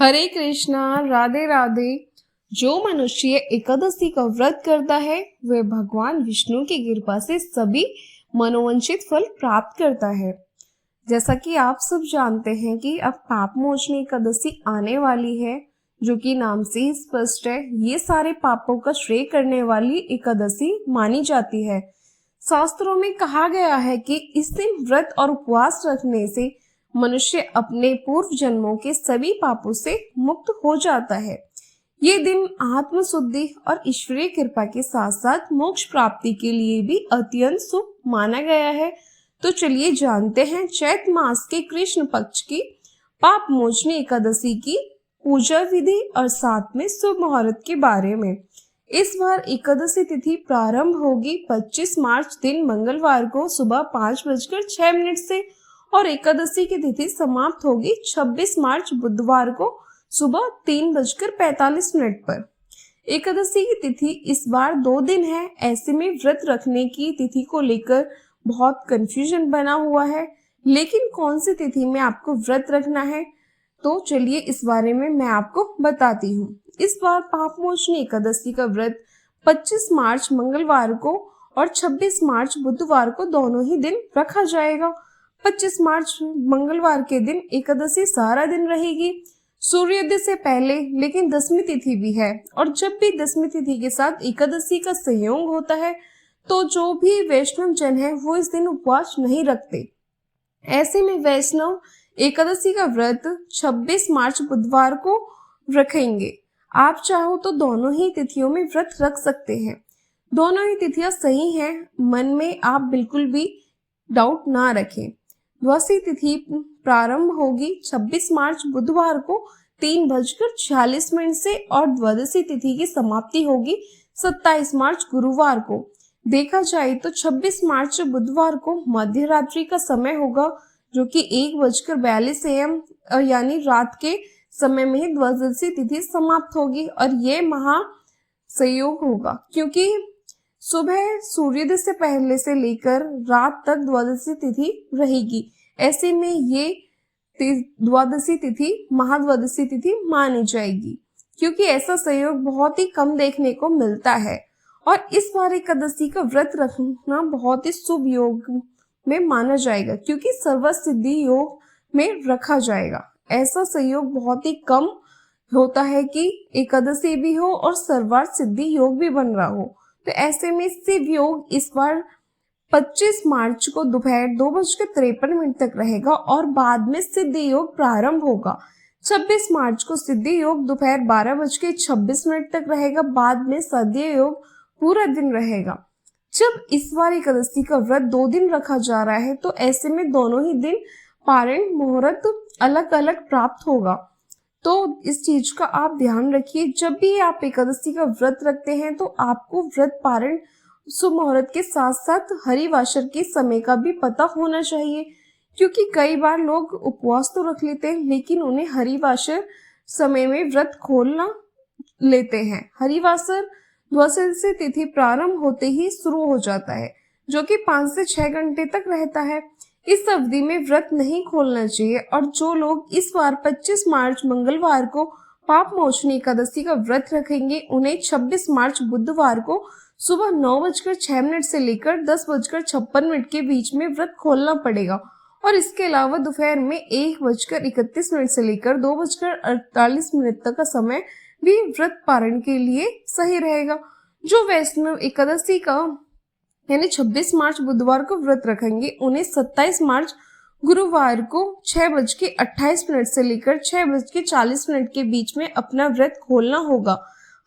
हरे कृष्णा, राधे राधे। जो मनुष्य एकादशी का व्रत करता है वह भगवान विष्णु की कृपा से सभी मनोवांछित फल प्राप्त करता है। जैसा कि आप सब जानते हैं कि अब पाप मोचनी एकादशी आने वाली है, जो कि नाम से ही स्पष्ट है। ये सारे पापों का श्रेय करने वाली एकादशी मानी जाती है। शास्त्रों में कहा गया है कि इस दिन व्रत और उपवास रखने से मनुष्य अपने पूर्व जन्मों के सभी पापों से मुक्त हो जाता है। ये दिन आत्म शुद्धि और ईश्वरीय कृपा के साथ साथ मोक्ष प्राप्ति के लिए भी अत्यंत शुभ माना गया है। तो चलिए जानते हैं चैत्र मास के कृष्ण पक्ष की पाप मोचनी एकादशी की पूजा विधि और साथ में शुभ मुहूर्त के बारे में। इस बार एकादशी तिथि प्रारंभ होगी 25 मार्च दिन मंगलवार को सुबह 5:06 से और एकादशी की तिथि समाप्त होगी 26 मार्च बुधवार को सुबह 3:45 पर। एकादशी की तिथि इस बार 2 दिन है। ऐसे में व्रत रखने की तिथि को लेकर बहुत कंफ्यूजन बना हुआ है, लेकिन कौन सी तिथि में आपको व्रत रखना है, तो चलिए इस बारे में मैं आपको बताती हूँ। इस बार पापमोचनी एकादशी का व्रत 25 मार्च मंगलवार को और 26 मार्च बुधवार को दोनों ही दिन रखा जाएगा। 25 मार्च मंगलवार के दिन एकादशी सारा दिन रहेगी, सूर्योदय से पहले, लेकिन दसवीं तिथि भी है। और जब भी दसवीं तिथि के साथ एकादशी का संयोग होता है तो जो भी वैष्णव जन है वो इस दिन उपवास नहीं रखते। ऐसे में वैष्णव एकादशी का व्रत 26 मार्च बुधवार को रखेंगे। आप चाहो तो दोनों ही तिथियों में व्रत रख सकते हैं। दोनों ही तिथियां सही हैं, मन में आप बिल्कुल भी डाउट ना रखें। द्वादशी तिथि प्रारंभ होगी 26 मार्च बुधवार को 3:46 से और द्वादशी तिथि की समाप्ति होगी 27 मार्च गुरुवार को। देखा जाए तो 26 मार्च बुधवार को मध्य रात्रि का समय होगा, जो कि 1:42 AM यानी रात के समय में ही द्वादशी तिथि समाप्त होगी। और ये महा संयोग होगा क्योंकि सुबह सूर्योदय से पहले से लेकर रात तक द्वादशी तिथि रहेगी। ऐसे में ये द्वादशी तिथि महाद्वादशी तिथि मानी जाएगी, क्योंकि ऐसा संयोग बहुत ही कम देखने को मिलता है। और इस बार एकादशी का व्रत रखना बहुत ही शुभ योग में माना जाएगा, क्योंकि सर्वार्थ सिद्धि योग में रखा जाएगा। ऐसा संयोग बहुत ही कम होता है कि एकादशी भी हो और सर्वार्थ सिद्धि योग भी बन रहा हो। तो ऐसे में शिव योग इस बार 25 मार्च को दोपहर 2:53 तक रहेगा और बाद में सिद्धि योग प्रारंभ होगा। 26 मार्च को सिद्धि योग दोपहर 12:26 तक रहेगा। बाद में सिद्धि योग पूरा दिन रहेगा। जब इस बार एकादशी का व्रत 2 दिन रखा जा रहा है तो ऐसे में दोनों ही दिन पारण मुहूर्त अलग अलग प्राप्त होगा। तो इस चीज का आप ध्यान रखिए। जब भी आप एकादशी का व्रत रखते हैं तो आपको व्रत पारण शुभ मुहूर्त के साथ साथ हरिवासर के समय का भी पता होना चाहिए, क्योंकि कई बार लोग उपवास तो रख लेते हैं लेकिन उन्हें हरिवासर समय में व्रत खोलना लेते हैं। हरिवासर द्वादशी तिथि प्रारंभ होते ही शुरू हो जाता है, जो कि 5 से 6 घंटे तक रहता है। इस अवधि में व्रत नहीं खोलना चाहिए। और जो लोग इस बार 25 मार्च मंगलवार को पाप मोचनी एकादशी का व्रत रखेंगे, उन्हें 26 मार्च बुधवार को सुबह 9:06 से लेकर 10:56 के बीच में व्रत खोलना पड़ेगा। और इसके अलावा दोपहर में 1:31 से लेकर 2:48 तक का समय भी व्रत पारण के लिए सही रहेगा। जो वैष्णव एकादशी का यानी 26 मार्च बुधवार को व्रत रखेंगे, उन्हें 27 मार्च गुरुवार को 6:28 से लेकर 6:40 के बीच में अपना व्रत खोलना होगा।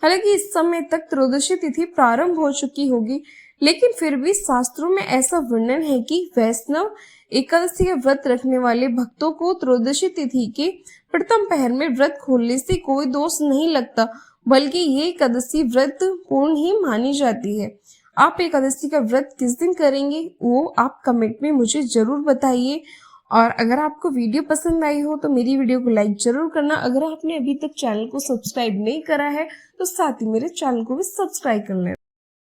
हालांकि इस समय तक त्रयोदशी तिथि प्रारंभ हो चुकी होगी, लेकिन फिर भी शास्त्रों में ऐसा वर्णन है कि वैष्णव एकादशी का व्रत रखने वाले भक्तों को त्रयोदशी तिथि के प्रथम पहर में व्रत खोलने से कोई दोष नहीं लगता, बल्कि ये एकादशी व्रत पूर्ण ही मानी जाती है। आप एकादशी का व्रत किस दिन करेंगे वो आप कमेंट में मुझे जरूर बताइए। और अगर आपको वीडियो पसंद आई हो तो मेरी वीडियो को लाइक जरूर करना। अगर आपने अभी तक चैनल को सब्सक्राइब नहीं करा है तो साथ ही मेरे चैनल को भी सब्सक्राइब कर लेना।